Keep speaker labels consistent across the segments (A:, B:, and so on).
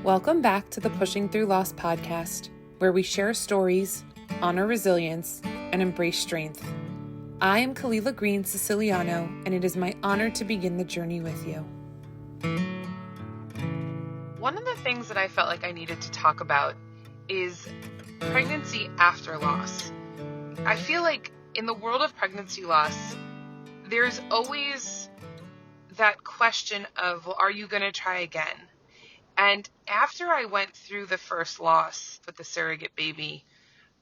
A: Welcome back to the Pushing Through Loss podcast, where we share stories, honor resilience, and embrace strength. I am Kalila Green Siciliano, and it is my honor to begin the journey with you. One of the things that I felt like I needed to talk about is pregnancy after loss. I feel like in the world of pregnancy loss, there's always that question of, well, are you going to try again? And after I went through the first loss with the surrogate baby,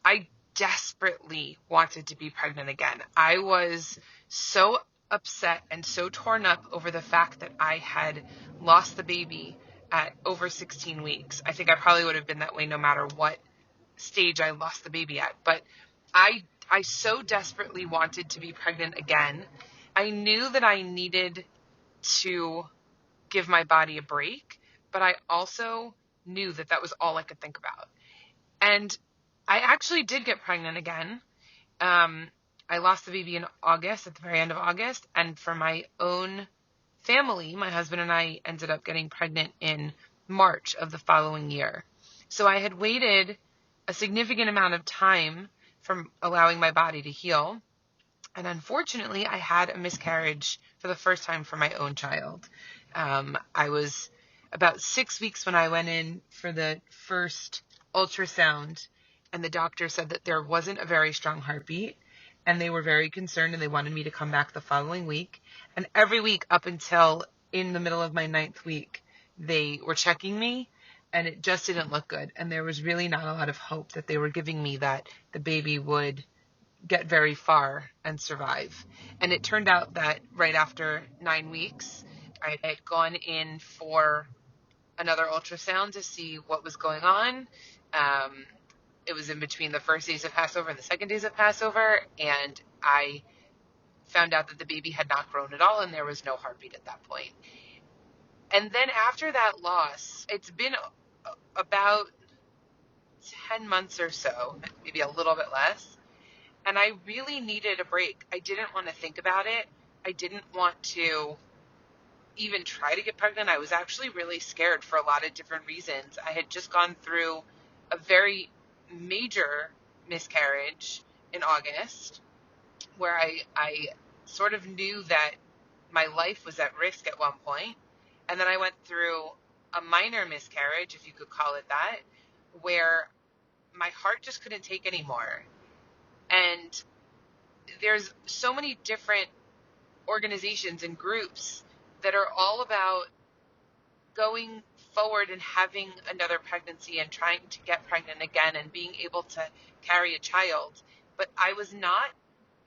A: I desperately wanted to be pregnant again. I was so upset and so torn up over the fact that I had lost the baby at over 16 weeks. I think I probably would have been that way no matter what stage I lost the baby at. But I so desperately wanted to be pregnant again. I knew that I needed to give my body a break, but I also knew that that was all I could think about. And I actually did get pregnant again. I lost the baby in August, at the very end of August. And for my own family, my husband and I ended up getting pregnant in March of the following year. So I had waited a significant amount of time from allowing my body to heal. And unfortunately, I had a miscarriage for the first time for my own child. I was about 6 weeks when I went in for the first ultrasound, and the doctor said that there wasn't a very strong heartbeat, and they were very concerned, and they wanted me to come back the following week. And every week up until in the middle of my 9th week, they were checking me, and it just didn't look good. And there was really not a lot of hope that they were giving me that the baby would get very far and survive. And it turned out that right after 9 weeks, I had gone in for another ultrasound to see what was going on. It was in between the first days of Passover and the second days of Passover, and I found out that the baby had not grown at all, and there was no heartbeat at that point. And then after that loss, it's been about 10 months or so, maybe a little bit less, and I really needed a break. I didn't want to think about it. I didn't want to even try to get pregnant. I was actually really scared for a lot of different reasons. I had just gone through a very major miscarriage in August where I sort of knew that my life was at risk at one point. And then I went through a minor miscarriage, if you could call it that, where my heart just couldn't take anymore. And there's so many different organizations and groups that are all about going forward and having another pregnancy and trying to get pregnant again and being able to carry a child. But I was not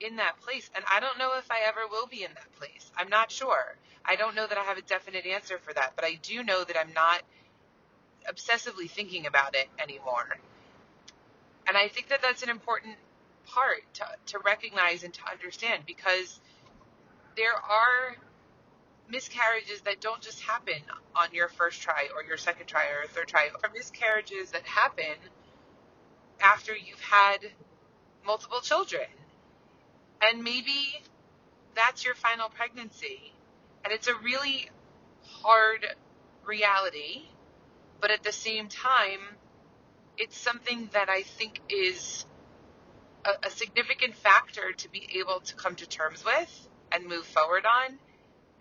A: in that place, and I don't know if I ever will be in that place. I'm not sure. I don't know that I have a definite answer for that, but I do know that I'm not obsessively thinking about it anymore. And I think that that's an important part to recognize and to understand, because there are miscarriages that don't just happen on your first try or your second try or third try, or miscarriages that happen after you've had multiple children. And maybe that's your final pregnancy. And it's a really hard reality, but at the same time, it's something that I think is a significant factor to be able to come to terms with and move forward on,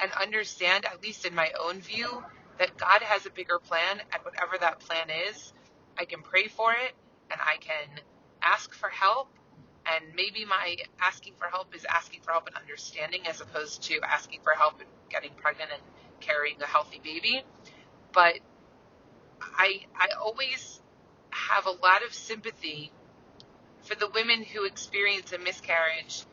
A: and understand, at least in my own view, that God has a bigger plan, and whatever that plan is, I can pray for it, and I can ask for help. And maybe my asking for help is asking for help and understanding, as opposed to asking for help and getting pregnant and carrying a healthy baby. But I always have a lot of sympathy for the women who experience a miscarriage,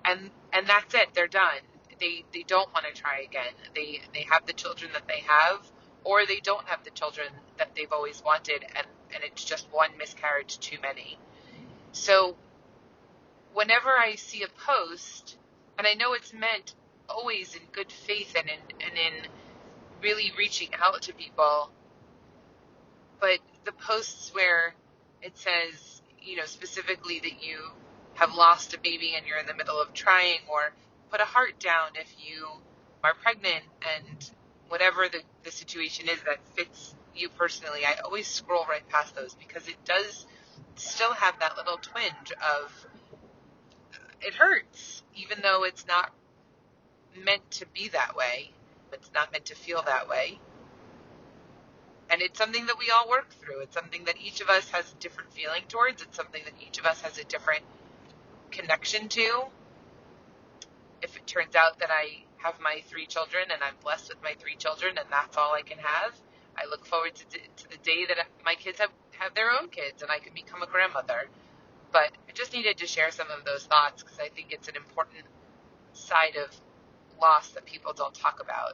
A: and that's it, they're done. They don't want to try again. They have the children that they have, or they don't have the children that they've always wanted, and it's just one miscarriage too many. So whenever I see a post, and I know it's meant always in good faith and in really reaching out to people, but the posts where it says, specifically that you have lost a baby and you're in the middle of trying, or put a heart down if you are pregnant and whatever the situation is that fits you personally, I always scroll right past those because it does still have that little twinge of it hurts, even though it's not meant to be that way. It's not meant to feel that way. And it's something that we all work through. It's something that each of us has a different feeling towards. It's something that each of us has a different connection to. If it turns out that I have my 3 children and I'm blessed with my 3 children and that's all I can have, I look forward to the day that my kids have their own kids and I can become a grandmother. But I just needed to share some of those thoughts because I think it's an important side of loss that people don't talk about,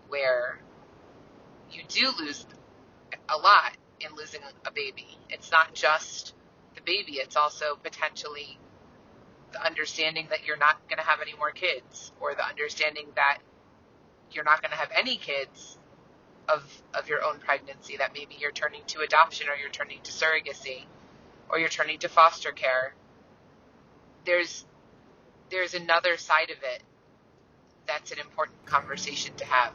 A: where you do lose a lot in losing a baby. It's not just the baby, it's also potentially the understanding that you're not going to have any more kids, or the understanding that you're not going to have any kids of your own pregnancy, that maybe you're turning to adoption, or you're turning to surrogacy, or you're turning to foster care. There's another side of it that's an important conversation to have.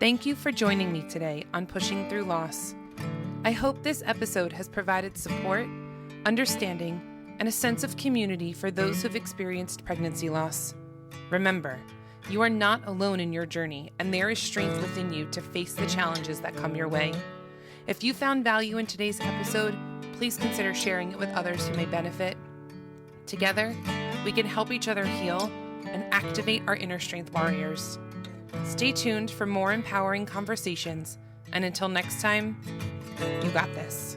B: Thank you for joining me today on Pushing Through Loss. I hope this episode has provided support, understanding, and a sense of community for those who've experienced pregnancy loss. Remember, you are not alone in your journey, and there is strength within you to face the challenges that come your way. If you found value in today's episode, please consider sharing it with others who may benefit. Together, we can help each other heal and activate our inner strength warriors. Stay tuned for more empowering conversations, and until next time, you got this.